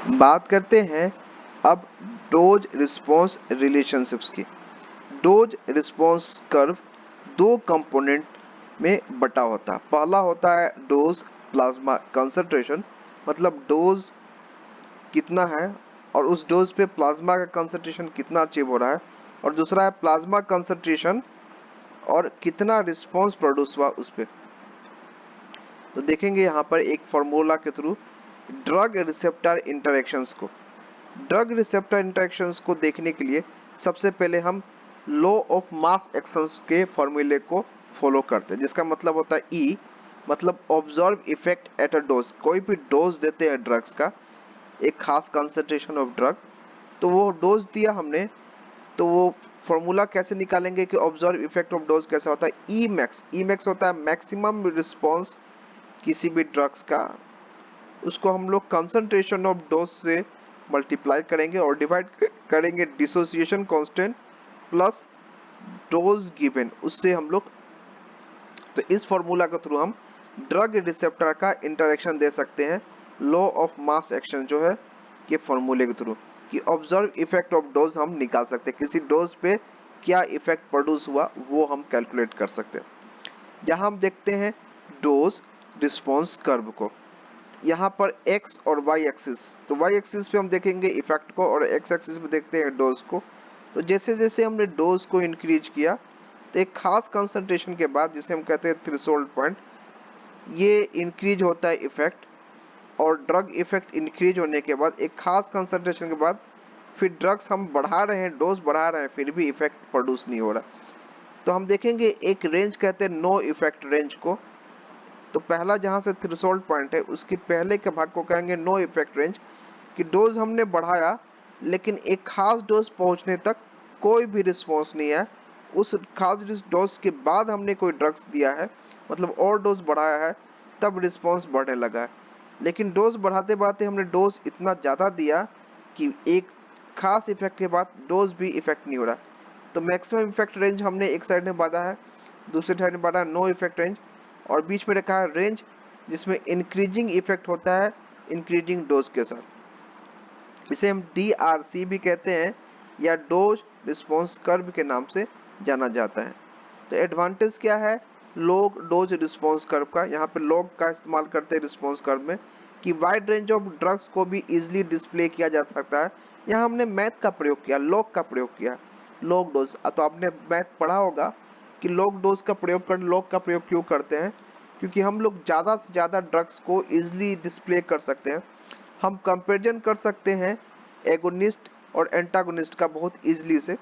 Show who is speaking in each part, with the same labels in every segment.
Speaker 1: बात करते हैं अब डोज रिस्पॉन्स रिलेशनशिप्स की। डोज रिस्पॉन्स कर्व दो कंपोनेंट में बटा होता है। पहला होता है डोज प्लाज्मा कंसंट्रेशन, मतलब डोज कितना है और उस डोज पे प्लाज्मा का कंसंट्रेशन कितना अचीव हो रहा है, और दूसरा है प्लाज्मा कंसंट्रेशन और कितना रिस्पॉन्स प्रोड्यूस हुआ उस पे। तो देखेंगे यहाँ पर एक फॉर्मूला के थ्रू ड्रग रिसेप्टर इंटरेक्शंस को। ड्रग रिसेप्टर इंटरेक्शंस को देखने के लिए सबसे पहले हम लॉ ऑफ मास एक्शंस के फॉर्मूले को फॉलो करते हैं, जिसका मतलब होता है ई, मतलब observe effect at a dose. कोई भी डोज देते हैं ड्रग्स का, एक खास कंसंट्रेशन ऑफ ड्रग, तो वो डोज दिया हमने, तो वो फॉर्मूला कैसे निकालेंगे कि ऑब्जर्व इफेक्ट ऑफ डोज कैसा होता है। ई मैक्स, ई मैक्स होता है मैक्सिमम रिस्पॉन्स किसी भी ड्रग्स का, उसको हम लोग कंसंट्रेशन ऑफ डोज से मल्टीप्लाई करेंगे और डिवाइड करेंगे dissociation constant plus dose given, उससे हम लोग, तो इस फॉर्मूला के थ्रू हम ड्रग रिसेप्टर का इंटरेक्शन दे सकते हैं लॉ ऑफ मास एक्शन जो है के फॉर्मूले के थ्रू, कि ऑब्जर्व इफेक्ट ऑफ डोज हम निकाल सकते हैं, किसी डोज पे क्या इफेक्ट प्रोड्यूस हुआ वो हम कैलकुलेट कर सकते हैं। यहाँ हम देखते हैं डोज रिस्पॉन्स कर्व को, यहाँ पर x और y एक्सिस, तो y एक्सिस पे हम देखेंगे इफेक्ट को और x एक्सिस पे देखते हैं डोज को। तो जैसे जैसे हमने डोज को इंक्रीज किया, तो एक खास कंसंट्रेशन के बाद, जिसे हम कहते हैं थ्रेशोल्ड पॉइंट, ये इंक्रीज होता है इफेक्ट, और ड्रग इफेक्ट इंक्रीज होने के बाद एक खास कंसंट्रेशन के बाद फिर ड्रग्स हम बढ़ा रहे हैं, डोज बढ़ा रहे हैं, फिर भी इफेक्ट प्रोड्यूस नहीं हो रहा। तो हम देखेंगे एक रेंज कहते हैं नो इफेक्ट रेंज को। तो पहला जहां से थ्रेशोल्ड पॉइंट है उसके पहले के भाग को कहेंगे नो इफेक्ट रेंज, कि डोज हमने बढ़ाया लेकिन एक खास डोज पहुंचने तक कोई भी रिस्पॉन्स नहीं है, उस खास डोज के बाद हमने कोई ड्रग्स दिया है, मतलब और डोज बढ़ाया है, तब रिस्पॉन्स बढ़ने लगा है। लेकिन डोज बढ़ाते बढ़ाते हमने डोज इतना ज़्यादा दिया कि एक खास इफेक्ट के बाद डोज भी इफेक्ट नहीं हो रहा। तो मैक्सिमम इफेक्ट रेंज हमने एक साइड में बांधा है, दूसरी साइड में बांधा नो इफेक्ट रेंज, और बीच में रखा है रेंज जिसमें इंक्रीजिंग इफेक्ट होता है इंक्रीजिंग डोज के साथ। इसे हम DRC भी कहते हैं या डोज रिस्पॉन्स कर्व के नाम से जाना जाता है। तो एडवांटेज क्या है लॉग डोज रिस्पॉन्स कर्व का, यहाँ पे लॉग का इस्तेमाल करते हैं रिस्पॉन्स कर्व में, कि वाइड रेंज ऑफ ड्रग्स को भी इजीली डिस्प्ले किया जा सकता है। यहाँ हमने मैथ का प्रयोग किया, लॉग का प्रयोग किया, लॉग डोज। तो आपने मैथ पढ़ा होगा कि लॉग डोज का प्रयोग कर, लॉग का प्रयोग क्यों करते हैं, क्योंकि हम लोग ज़्यादा से ज़्यादा ड्रग्स को इजीली डिस्प्ले कर सकते हैं। हम कंपेरिजन कर सकते हैं एगोनिस्ट और एंटागोनिस्ट का बहुत इजीली से,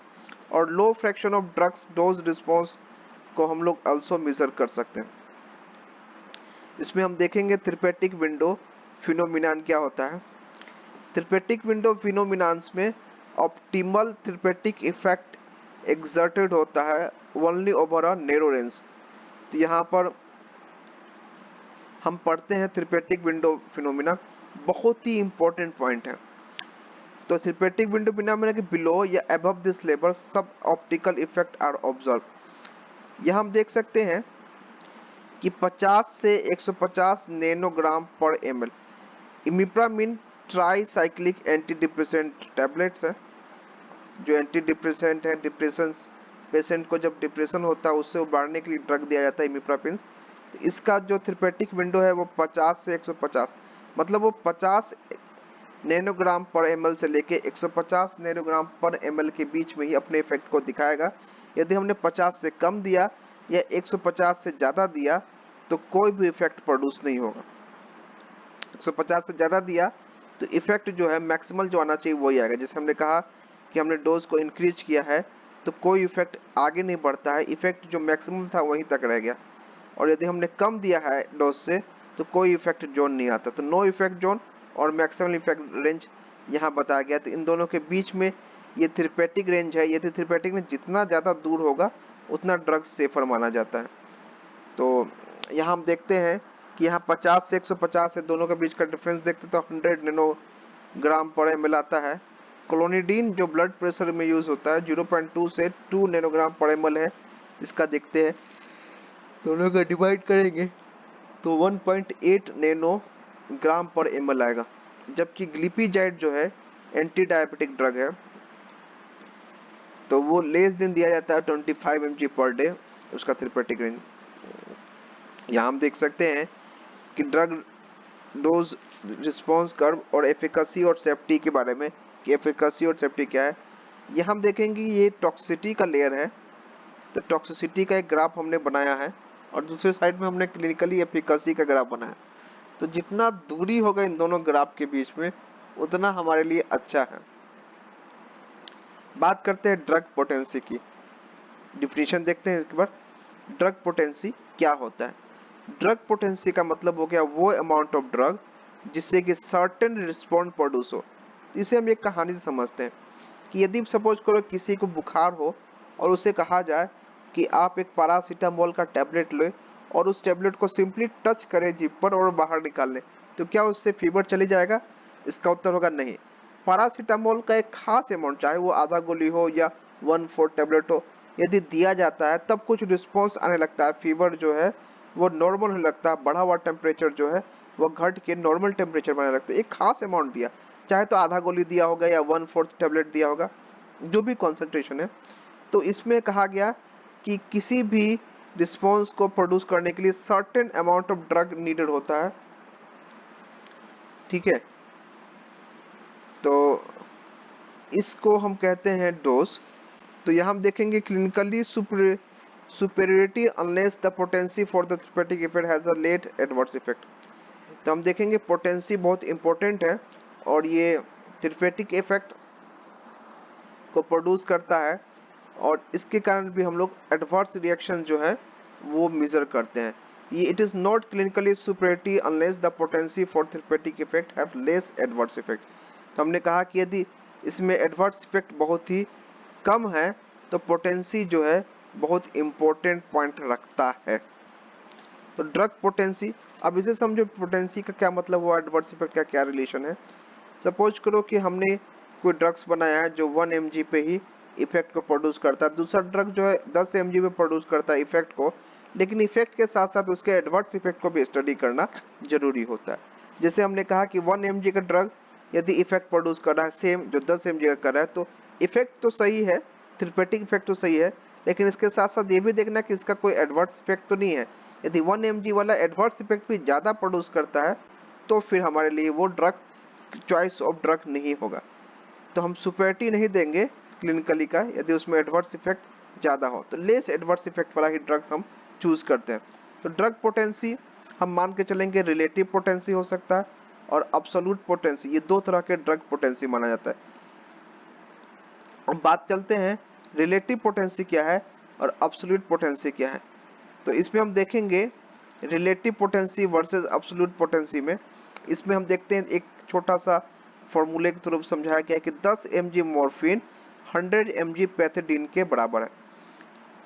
Speaker 1: और low fraction of drugs dose response को हम लोग अल्सो मेजर कर सकते हैं। इसमें हम देखेंगे थेरेपेटिक विंडो फिनोमिनान क्या होता है। थेरेपेटिक विंडो फिनोमिनान्स में ऑप्टिमल थेरेपेटिक इफेक्ट एक्सर्टेड होता है only over a narrow range. तो यहाँ पर हम पढ़ते हैं थेरेपेटिक विंडो फिनोमिना, बहुत ही इंपॉर्टेंट पॉइंट है। तो थेरेपेटिक विंडो फिनोमिना के बिलो या अबव दिस लेवल सब ऑप्टिकल इफेक्ट आर ऑब्जर्व। यहाँ हम देख सकते हैं कि 50 से 150 नैनोग्राम पर ml imipramine tricyclic anti depressant tablets है, जो एंटी डिप्रेसेंट है, डिप्रेशन पेशेंट को जब डिप्रेशन होता है उससे उबारने के लिए ड्रग दिया जाता है इमिप्रापिन। तो इसका जो थेरेपेटिक विंडो है वो 50 से 150, मतलब वो 50 नैनोग्राम पर ml से लेके 150 नैनोग्राम पर ml के बीच में ही अपने इफेक्ट को दिखाएगा। यदि हमने 50 से कम दिया या 150 से ज़्यादा दिया तो कोई भी इफेक्ट प्रोड्यूस नहीं होगा। 150 से ज़्यादा दिया तो इफेक्ट जो है मैक्सिमल जो आना चाहिए वही आएगा। जैसे हमने कहा कि हमने डोज को इंक्रीज किया है तो कोई इफेक्ट आगे नहीं बढ़ता है, इफेक्ट जो मैक्सिमम था वहीं तक रह गया। और यदि हमने कम दिया है डोज से तो कोई इफेक्ट जोन नहीं आता। तो नो इफेक्ट जोन और मैक्सिमम इफेक्ट रेंज यहाँ बताया गया। तो इन दोनों के बीच में ये थेरेपेटिक रेंज है, ये थेरेपेटिक में जितना ज़्यादा दूर होगा उतना ड्रग सेफर माना जाता है। तो यहाँ हम देखते हैं कि यहाँ 50 से 150 है, दोनों के बीच का डिफरेंस देखते तो 100 नैनोग्राम पर ml आता है। क्लोनिडीन जो ब्लड प्रेशर में यूज होता है 0.2 से 2 नैनोग्राम पर ml है, इसका देखते हैं, दोनों का डिवाइड करेंगे तो 1.8 नैनोग्राम पर ml आएगा। जबकि ग्लिपिजाइड जो है एंटी डायबिटिक ड्रग है, तो वो लेस देन दिया जाता है 25 mg पर डे, उसका थेरेपेटिक रेंज। यहाँ हम देख सकते हैं कि ड्रग डोज रिस्पॉन्स कर्व और एफिकेसी और सेफ्टी के बारे में, कि एफिकेसी और सेफ्टी क्या है। ये हम देखेंगे, ये टॉक्सिसिटी का लेयर है, तो टॉक्सिसिटी का एक ग्राफ हमने बनाया है और दूसरे साइड में हमने क्लिनिकली एफिकेसी का ग्राफ बनाया। तो जितना दूरी होगा इन दोनों ग्राफ के बीच में उतना हमारे लिए अच्छा है। बात करते हैं ड्रग पोटेंसी की, डिफिनीशन देखते हैं इसके बाद। ड्रग पोटेंसी क्या होता है? ड्रग पोटेंसी का मतलब हो गया वो अमाउंट ऑफ ड्रग जिससे कि सर्टेन रिस्पॉन्स प्रोड्यूस हो। इसे हम एक कहानी से समझते हैं कि यदि सपोज करो किसी को बुखार हो और उसे कहा जाए कि आप एक पैरासीटामोल का टैबलेट लें और उस टैबलेट को सिंपली टच करें जीभ पर और बाहर निकाल लें, तो क्या उससे फीवर चली जाएगा? इसका उत्तर होगा नहीं। पैरासीटामोल का एक खास अमाउंट, चाहे वो आधा गोली हो या 1/4 टैबलेट हो, यदि दिया जाता है तब कुछ रिस्पॉन्स आने लगता है, फीवर जो है वो नॉर्मल होने लगता है, बढ़ा हुआ टेम्परेचर जो है वो घट के नॉर्मल टेम्परेचर में आने लगता है। एक खास अमाउंट दिया, चाहे तो आधा गोली दिया होगा या 1/4 टैबलेट दिया होगा, जो भी कॉन्सेंट्रेशन है। तो इसमें कहा गया कि किसी भी रिस्पॉन्स को प्रोड्यूस करने के लिए certain amount of drug needed होता है, ठीक है। तो इसको हम कहते हैं डोज। तो यहाँ हम देखेंगे clinically superiority unless the potency for the therapeutic effect has a late adverse effect. तो हम देखेंगे पोटेंसी बहुत इंपॉर्टेंट है और ये थेरेपेटिक इफेक्ट को प्रोड्यूस करता है और इसके कारण भी हम लोग एडवर्स रिएक्शन जो है वो मेजर करते हैं। ये it is not clinically superiority unless the potency for therapeutic effect have less adverse effect. तो हमने कहा कि यदि इसमें एडवर्स इफेक्ट बहुत ही कम है तो पोटेंसी जो है बहुत इंपॉर्टेंट पॉइंट रखता है। तो ड्रग पोटेंसी, अब इसे समझो पोटेंसी का क्या मतलब हुआ, एडवर्स इफेक्ट का क्या रिलेशन है। सपोज करो कि हमने कोई ड्रग्स बनाया है जो 1 mg पे ही इफेक्ट को प्रोड्यूस करता है, दूसरा ड्रग जो है 10 mg पे प्रोड्यूस करता है इफेक्ट को, लेकिन इफेक्ट के साथ साथ उसके एडवर्स इफेक्ट को भी स्टडी करना जरूरी होता है। जैसे हमने कहा कि 1 mg का ड्रग यदि इफेक्ट प्रोड्यूस कर रहा है सेम जो 10 mg का कर रहा है, तो इफेक्ट तो सही है, थेरेपेटिक इफेक्ट तो सही है, लेकिन इसके साथ साथ ये भी देखना कि इसका कोई एडवर्स इफेक्ट तो नहीं है। यदि 1 mg वाला एडवर्स इफेक्ट भी ज़्यादा प्रोड्यूस करता है तो फिर हमारे लिए वो ड्रग चॉइस ऑफ ड्रग नहीं होगा। तो हम सुपेरिटी नहीं देंगे क्लिनिकली का यदि उसमें एडवर्स इफेक्ट ज़्यादा हो, तो लेस एडवर्स इफेक्ट वाला ही ड्रग्स हम चूज करते हैं। तो ड्रग पोटेंसी हम मान के चलेंगे रिलेटिव पोटेंसी हो सकता है और अब्सोल्यूट पोटेंसी, ये दो तरह के ड्रग पोटेंसी माना जाता है। अब बात चलते हैं रिलेटिव पोटेंसी क्या है और अब्सोल्यूट पोटेंसी क्या है। तो इसमें हम देखेंगे relative potency versus absolute potency में, इसमें हम देखते हैं एक छोटा सा फॉर्मूले के थ्रू समझाया गया है कि 10 mg मॉर्फिन 100 mg पैथिडीन के बराबर है।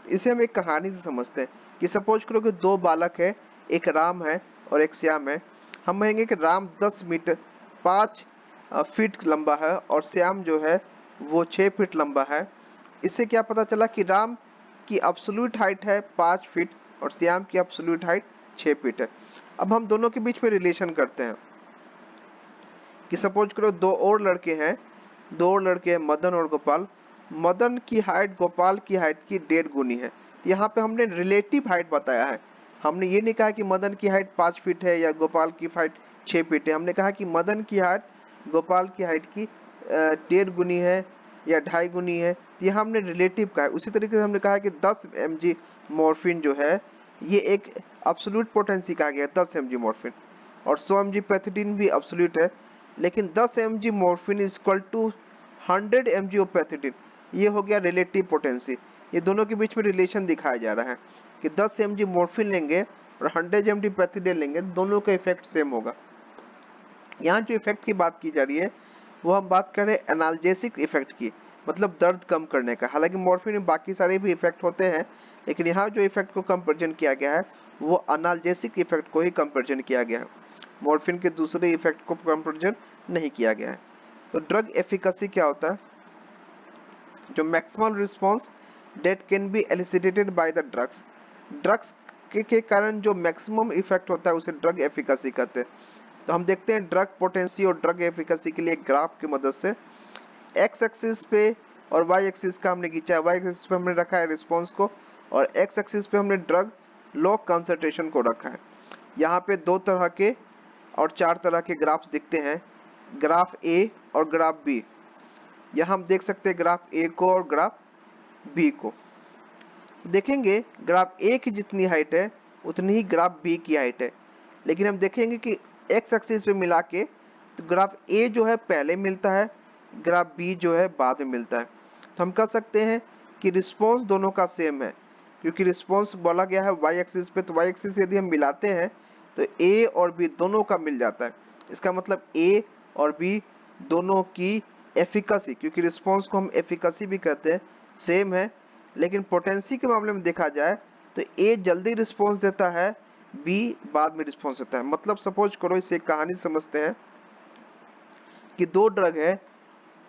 Speaker 1: इसे हम एक कहानी से समझते हैं कि सपोज करो कि दो बालक है, एक राम है और एक श्याम है। हम कहेंगे कि राम 10 मीटर 5 फीट लंबा है और श्याम जो है वो 6 फीट लंबा है। इससे क्या पता चला कि राम की एब्सोल्यूट हाइट है 5 फीट और श्याम की एब्सोल्यूट हाइट 6 फीट है। अब हम दोनों के बीच में रिलेशन करते हैं कि सपोज करो दो और लड़के हैं, मदन और गोपाल। मदन की हाइट गोपाल की हाइट की 1.5 गुनी है। यहाँ पे हमने रिलेटिव हाइट बताया है, हमने ये नहीं कहा कि मदन की हाइट 5 फीट है या गोपाल की हाइट 6 फीट है। हमने कहा कि मदन की हाइट गोपाल की हाइट की 1.5 गुनी है या 2.5 गुनी है, तो यहाँ हमने रिलेटिव कहा है। उसी तरीके से हमने कहा कि 10 mg मॉर्फिन जो है ये एक एब्सोल्यूट पोटेंसी कहा गया 10 mg मॉर्फिन, और 100 mg पैथिडीन भी एब्सोल्यूट है, लेकिन 10 mg morphine is equal to 100 mg of pethidine, ये हो गया रिलेटिव पोटेंसी। ये दोनों के बीच में रिलेशन दिखाया जा रहा है कि 10 mg मॉर्फिन लेंगे और 100 mg पैथिडीन लेंगे, दोनों का इफेक्ट सेम होगा। यहाँ जो इफेक्ट की बात की जा रही है वो हम बात कर रहे हैं एनाल्जेसिक इफेक्ट की, मतलब दर्द कम करने का। हालांकि मॉर्फिन में बाकी सारे भी इफेक्ट होते हैं, लेकिन यहाँ जो इफेक्ट को कंपेरिजन किया गया है वो एनाल्जेसिक इफेक्ट को ही कंपेरिजन किया गया है, मॉर्फिन के दूसरे इफेक्ट को कंपेरिजन नहीं किया गया है। तो ड्रग एफिकेसी क्या होता है? जो maximum response that can be elicited by the drugs के कारण जो मैक्सिमम इफेक्ट होता है उसे ड्रग एफिकेसी कहते हैं। तो हम देखते हैं ड्रग पोटेंसी और ड्रग एफिकेसी के लिए ग्राफ की मदद से एक्स एक्सिस पे और वाई एक्सिस का हमने खींचा है, वाई एक्सिस पे हमने रखा है रिस्पॉन्स को और एक्स एक्सिस पे हमने ड्रग लो कंसंट्रेशन को रखा है। यहाँ पे दो तरह के और चार तरह के ग्राफ्स दिखते हैं, ग्राफ ए और ग्राफ बी। यहाँ हम देख सकते हैं ग्राफ ए को और ग्राफ बी को। देखेंगे ग्राफ ए की जितनी हाइट है उतनी ही ग्राफ बी की हाइट है, लेकिन हम देखेंगे कि एक्स एक्सिस पे मिला के तो ग्राफ ए जो है पहले मिलता है, ग्राफ बी जो है बाद में मिलता है। तो हम कह सकते हैं कि रिस्पॉन्स दोनों का सेम है, क्योंकि रिस्पॉन्स बोला गया है वाई एक्सिस पे, तो वाई एक्सिस यदि हम मिलाते हैं तो ए और बी दोनों का मिल जाता है। इसका मतलब ए और बी दोनों की एफिकेसी, क्योंकि रिस्पॉन्स को हम एफिकेसी भी कहते हैं, सेम है। लेकिन पोटेंसी के मामले में देखा जाए तो ए जल्दी रिस्पॉन्स देता है, बी बाद में रिस्पॉन्स देता है। मतलब सपोज करो, इसे एक कहानी समझते हैं कि दो ड्रग है,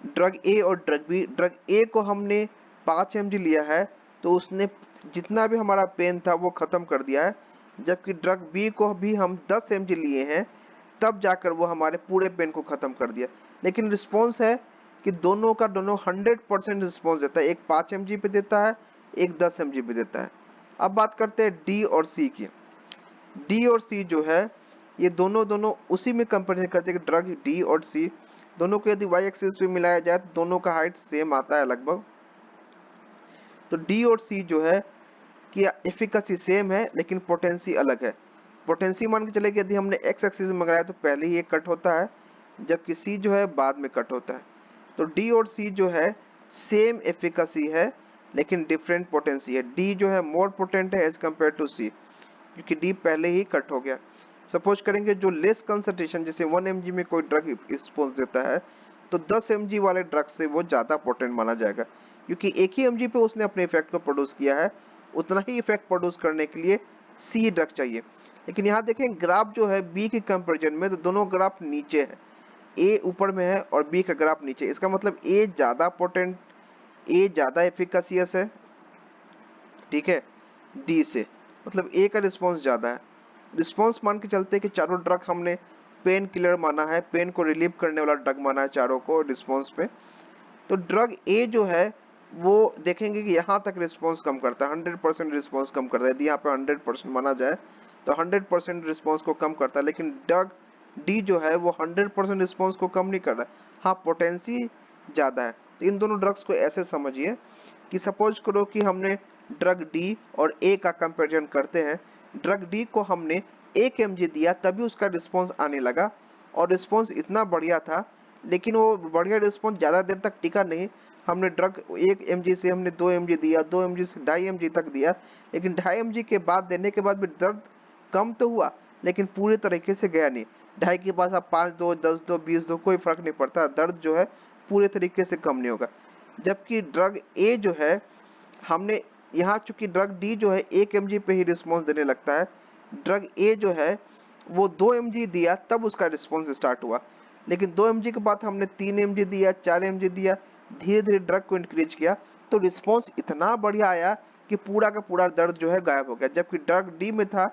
Speaker 1: ड्रग ए और ड्रग बी। ड्रग ए को हमने 5 mg लिया है तो उसने जितना भी हमारा पेन था वो खत्म कर दिया है, जबकि ड्रग बी को भी हम 10 mg लिए हैं तब जाकर वो हमारे पूरे पेन को खत्म कर दिया। लेकिन रिस्पॉन्स है कि दोनों का दोनों 100% रिस्पॉन्स देता है, एक 5 mg पे देता है, एक 10 mg पे देता है। अब बात करते हैं डी और सी की। डी और सी जो है ये दोनों दोनों उसी में कंपेरिजन करते हैं कि ड्रग डी और सी दोनों को यदि वाई एक्सिस पे मिलाया जाए तो दोनों का हाइट सेम आता है लगभग। तो डी और सी जो है कि एफिकेसी सेम है लेकिन पोटेंसी अलग है। पोटेंसी मान के चले कि यदि हमने एक्स एक्सिस में मंगाया तो पहले ही ये कट होता है, जबकि सी जो है बाद में कट होता है। तो डी और सी जो है सेम एफिकेसी है लेकिन डिफरेंट पोटेंसी है। डी जो है मोर पोटेंट है एज कम्पेयर टू सी, क्योंकि डी पहले ही कट हो गया। सपोज करेंगे जो लेस कंसंट्रेशन, जैसे 1 mg में कोई ड्रग रिस्पॉन्स देता है तो 10 mg वाले ड्रग से वो ज़्यादा पोटेंट माना जाएगा, क्योंकि एक ही mg पे उसने अपने इफेक्ट को प्रोड्यूस किया है। उतना ही इफेक्ट प्रोड्यूस करने के लिए सी ड्रग चाहिए। लेकिन यहाँ देखें ग्राफ जो है बी के कंपेरिजन में तो दोनों ग्राफ नीचे है, ए ऊपर में है और बी का ग्राफ नीचे। इसका मतलब ए ज़्यादा पोटेंट, ए ज़्यादा एफिकेसियस है, ठीक है, डी से। मतलब ए का रिस्पॉन्स ज़्यादा है। रिस्पॉन्स मान के चलते कि चारों ड्रग हमने पेन किलर माना है, पेन को रिलीव करने वाला ड्रग माना है चारों को रिस्पॉन्स पे। तो ड्रग ए जो है वो देखेंगे कि यहाँ तक रिस्पॉन्स कम करता है, 100% रिस्पॉन्स कम करता है। यदि यहाँ पे 100% माना जाए तो 100% रिस्पॉन्स को कम करता है, लेकिन ड्रग डी जो है वो 100% रिस्पॉन्स को कम नहीं कर रहा है। हाँ, पोटेंसी ज़्यादा है। तो इन दोनों ड्रग्स को ऐसे समझिए कि सपोज करो कि हमने ड्रग डी और ए का कंपेरिजन करते हैं। ड्रग डी को हमने 1 mg दिया तभी उसका रिस्पॉन्स आने लगा और रिस्पॉन्स इतना बढ़िया था, लेकिन वो बढ़िया रिस्पॉन्स ज़्यादा देर तक टिका नहीं। हमने ड्रग 1 mg से हमने 2 mg दिया, 2 mg से 2.5 mg तक दिया, लेकिन 2.5 mg के बाद देने के बाद भी दर्द कम तो हुआ लेकिन पूरे तरीके से गया नहीं। 2.5 के पास आप 5 दो, 10 दो, 20 दो, कोई फर्क नहीं पड़ता, दर्द जो है पूरे तरीके से कम नहीं होगा। जबकि ड्रग ए जो है हमने यहाँ, चूंकि ड्रग डी जो है 1 mg पे ही रिस्पॉन्स देने लगता है, ड्रग ए जो है वो 2 mg दिया तब उसका रिस्पॉन्स स्टार्ट हुआ। लेकिन 2 mg के बाद हमने 3 mg दिया, 4 mg दिया, धीरे धीरे ड्रग को इंक्रीज किया तो रिस्पॉन्स इतना बढ़िया आया कि पूरा का पूरा दर्द जो है गायब हो गया। जबकि ड्रग डी में था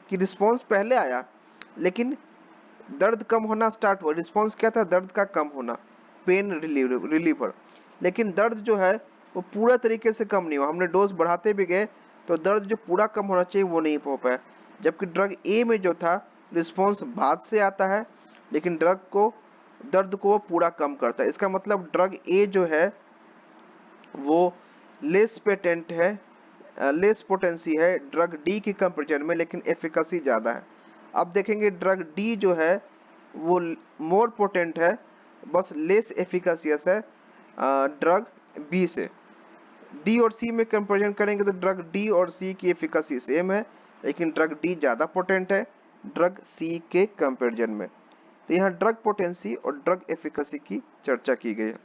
Speaker 1: कि रिस्पॉन्स पहले आया लेकिन दर्द कम होना स्टार्ट हुआ। रिस्पॉन्स क्या था? दर्द का कम होना, पेन रिलीवर। लेकिन दर्द जो है वो पूरा तरीके से कम नहीं हुआ। हमने डोज बढ़ाते भी गए तो दर्द जो पूरा कम होना चाहिए वो नहीं हो पाया। जबकि ड्रग ए में जो था रिस्पॉन्स बाद से आता है लेकिन दर्द को वो पूरा कम करता है। इसका मतलब ड्रग ए जो है वो लेस पेटेंट है, लेस पोटेंसी है ड्रग डी की कंपेरिजन में, लेकिन एफिकेसी ज़्यादा है। अब देखेंगे ड्रग डी जो है वो मोर पोटेंट है, बस लेस एफिकेसियस है ड्रग बी से। डी और सी में कंपेरिजन करेंगे तो ड्रग डी और सी की एफिकेसी सेम है, लेकिन ड्रग डी ज़्यादा पोटेंट है ड्रग सी के कंपेरिजन में। तो यहाँ ड्रग पोटेंसी और ड्रग एफिकेसी की चर्चा की गई है।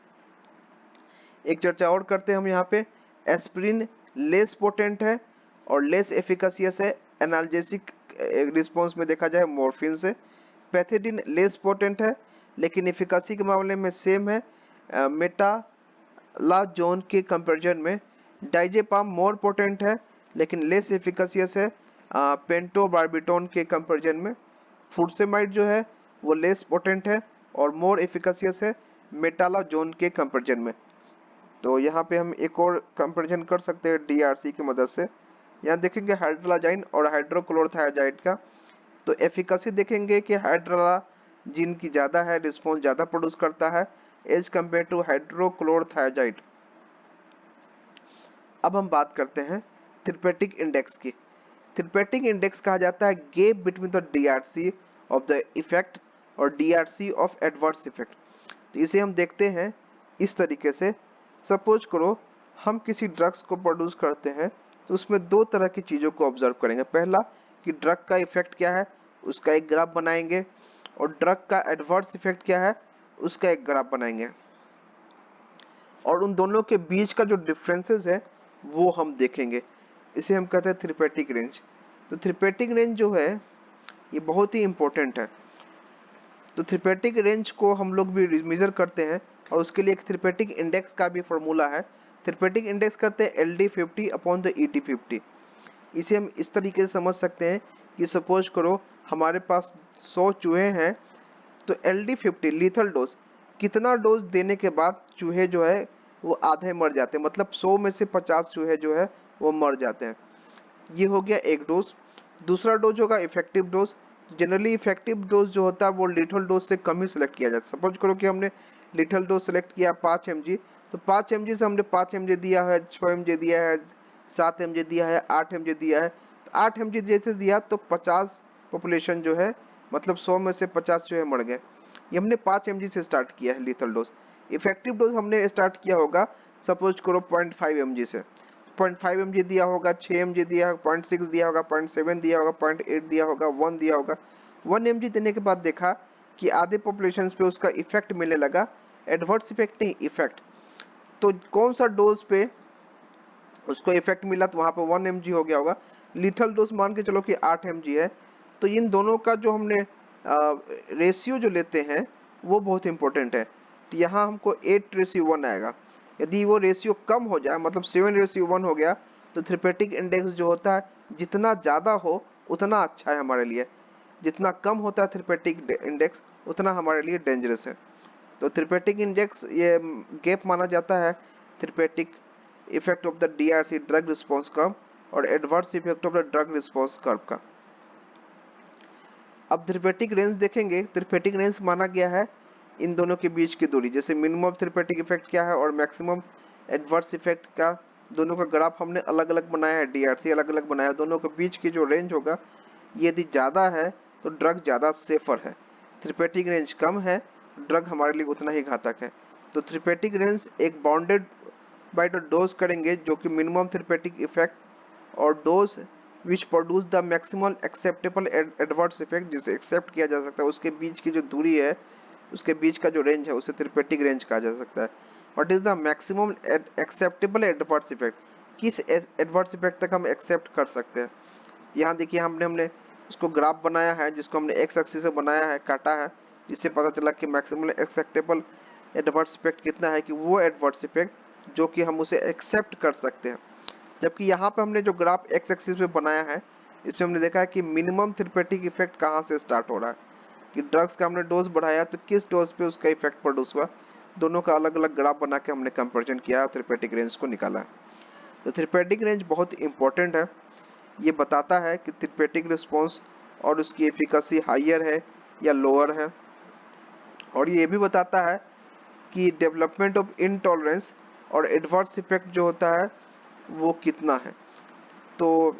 Speaker 1: एक चर्चा और करते हैं हम यहाँ पे। एस्पिरिन लेस पोटेंट है और लेस एफिकेसियस है एनाल्जेसिक रिस्पॉन्स में देखा जाए मॉर्फिन से। पैथिडीन लेस पोटेंट है लेकिन एफिकेसी के मामले में सेम है मेटालाजोन के कंपैरिजन में। डाइजेपाम मोर पोटेंट है लेकिन लेस एफिकेसियस है पेंटोबार्बिटोन के कंपैरिजन में। फुरसेमाइड जो है वो लेस पोटेंट है और मोर एफिकेशियस है मेटालाजोन के कंपैरिजन में। तो यहाँ पे हम एक और कंपैरिजन कर सकते हैं DRC की मदद से। यहाँ देखेंगे हाइड्रोलाजाइन और हाइड्रोक्लोरोथायाजाइड का, तो एफिकेसी देखेंगे कि हाइड्रोलाजिन की ज़्यादा है, रिस्पॉन्स ज़्यादा प्रोड्यूस करता है एज कम्पेयर टू हाइड्रोक्लोरोथायाजाइड। अब हम बात करते हैं थेरेपेटिक इंडेक्स की। थेरेपेटिक इंडेक्स कहा जाता है gap between the DRC of the effect और DRC ऑफ एडवर्स इफेक्ट। तो इसे हम देखते हैं इस तरीके से। सपोज करो हम किसी ड्रग्स को प्रोड्यूस करते हैं तो उसमें दो तरह की चीज़ों को ऑब्जर्व करेंगे। पहला कि ड्रग का इफेक्ट क्या है, उसका एक ग्राफ बनाएंगे, और ड्रग का एडवर्स इफेक्ट क्या है, उसका एक ग्राफ बनाएंगे, और उन दोनों के बीच का जो डिफरेंसेस है वो हम देखेंगे। इसे हम कहते हैं थेरेपेटिक रेंज। तो थेरेपेटिक रेंज जो है ये बहुत ही इंपॉर्टेंट है। तो थेरेपेटिक रेंज को हम लोग भी मेजर करते हैं और उसके लिए एक थेरेपेटिक इंडेक्स का भी फॉर्मूला है। थेरेपेटिक इंडेक्स करते हैं LD50 अपॉन द ET50। इसे हम इस तरीके से समझ सकते हैं कि सपोज करो हमारे पास 100 चूहे हैं, तो LD50 लीथल डोज, कितना डोज देने के बाद चूहे जो है वो आधे मर जाते हैं, मतलब 100 में से 50 चूहे जो है वो मर जाते हैं। ये हो गया एक डोज। दूसरा डोज होगा effective dose. Generally effective dose जो होता है वो लिथल डोज से कम ही सिलेक्ट किया जाता है। सपोज करो कि हमने लिथल डोज सेलेक्ट किया 5 mg, तो 5 mg से हमने 5 mg दिया है, 6 mg दिया है, 7 mg दिया है, 8 mg दिया है। तो 8 mg जैसे दिया तो 50 पॉपुलेशन जो है, मतलब 100 में से 50 जो है मर गए। ये हमने 5 mg से स्टार्ट किया है लिथल डोज। इफेक्टिव डोज हमने स्टार्ट किया होगा सपोज करो 0.5 mg से। 0.5 mg दिया होगा, 6 mg दिया होगा, 0.6 दिया होगा, 0.7 दिया होगा, 0.8 दिया होगा, 1 दिया होगा। 1 mg देने के बाद देखा कि आधे पॉपुलेशन पे उसका इफेक्ट मिलने लगा, एडवर्स इफेक्ट नहीं इफेक्ट। तो कौन सा डोज पे उसको इफेक्ट मिला, तो वहां पे 1 mg हो गया होगा। लिथल डोज मान के चलो कि 8 mg है। तो इन दोनों का जो हमने रेशियो जो लेते हैं वो बहुत इंपॉर्टेंट है। तो यहाँ हमको 8:1 आएगा। यदि वो रेशियो कम हो जाए, मतलब 7:1 हो गया, तो थेरेपेटिक इंडेक्स जो होता है जितना ज़्यादा हो उतना अच्छा है हमारे लिए। जितना कम होता है थेरेपेटिक इंडेक्स उतना हमारे लिए डेंजरस है। तो थेरेपेटिक इंडेक्स ये गैप माना जाता है therapeutic effect of the DRC drug response curve और adverse effect of the drug response curve का। अब थेरेपेटिक रेंज देखेंगे। थेरेपेटिक रेंज माना गया है इन दोनों के बीच की दूरी, जैसे मिनिमम थेरेपेटिक इफेक्ट क्या है और मैक्सिमम एडवर्स इफेक्ट का, दोनों का ग्राफ हमने अलग अलग बनाया है, DRC अलग अलग बनाया है। दोनों के बीच की जो रेंज होगा यदि ज़्यादा है तो ड्रग ज़्यादा सेफर है, थेरेपेटिक रेंज कम है ड्रग हमारे लिए उतना ही घातक है। तो थेरेपेटिक रेंज एक बाउंडेड बाय द डोज करेंगे जो कि मिनिमम थेरेपेटिक इफेक्ट और dose which produce the maximum acceptable adverse effect, जिसे एक्सेप्ट किया जा सकता है, उसके बीच की जो दूरी है, उसके बीच का जो रेंज है उसे थेरेपेटिक रेंज कहा जा सकता है। What is the maximum acceptable adverse effect, किस एडवर्स इफेक्ट तक हम एक्सेप्ट कर सकते हैं। यहाँ देखिए हमने हमने उसको ग्राफ बनाया है, जिसको हमने एक्स एक्सिस से बनाया है, काटा है, जिससे पता चला कि मैक्सिमम एक्सेप्टेबल एडवर्स इफेक्ट कितना है, कि वो एडवर्स इफेक्ट जो कि हम उसे एक्सेप्ट कर सकते हैं। जबकि यहाँ पे हमने जो ग्राफ एक्स एक्सिस पे बनाया है, इसमें हमने देखा है कि मिनिमम थेरेपेटिक इफेक्ट कहाँ से स्टार्ट हो रहा है, कि ड्रग्स का हमने डोज बढ़ाया तो किस डोज पे उसका इफेक्ट प्रोड्यूस हुआ। दोनों का अलग अलग ग्राफ बना के हमने कंपेरिजन किया और थेरेपेटिक रेंज को निकाला है। तो थेरेपेटिक रेंज बहुत इंपॉर्टेंट है। ये बताता है कि थेरेपेटिक रिस्पॉन्स और उसकी एफिकेसी हाइयर है या लोअर है, और ये भी बताता है कि डेवलपमेंट ऑफ इनटॉलरेंस और एडवर्स इफेक्ट जो होता है वो कितना है। तो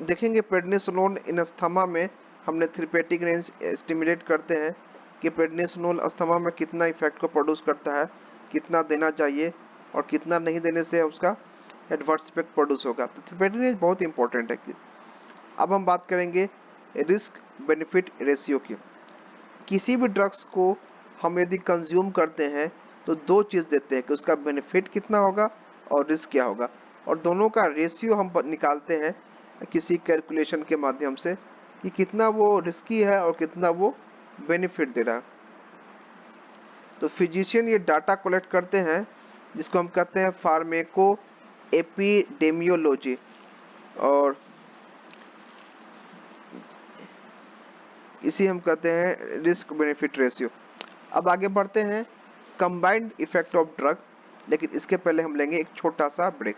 Speaker 1: देखेंगे प्रेडनिसोलोन इन अस्थमा में हमने थेरेपेटिक रेंज एस्टिमेट करते हैं कि प्रेडनिसोलोन अस्थमा में कितना इफेक्ट को प्रोड्यूस करता है, कितना देना चाहिए और कितना नहीं देने से उसका एडवर्स इफेक्ट प्रोड्यूस होगा। तो थेरेपेटिक रेंज बहुत इंपॉर्टेंट है। अब हम बात करेंगे रिस्क बेनिफिट रेशियो की। किसी भी ड्रग्स को हम यदि कंज्यूम करते हैं तो दो चीज़ देते हैं कि उसका बेनिफिट कितना होगा और रिस्क क्या होगा, और दोनों का रेशियो हम निकालते हैं किसी कैलकुलेशन के माध्यम से कि कितना वो रिस्की है और कितना वो बेनिफिट दे रहा है। तो फिजिशियन ये डाटा कलेक्ट करते हैं, जिसको हम कहते हैं फार्मेको एपिडेमियोलॉजी। और इसी हम कहते हैं रिस्क बेनिफिट रेशियो। अब आगे बढ़ते हैं कंबाइंड इफेक्ट ऑफ ड्रग, लेकिन इसके पहले हम लेंगे एक छोटा सा ब्रेक।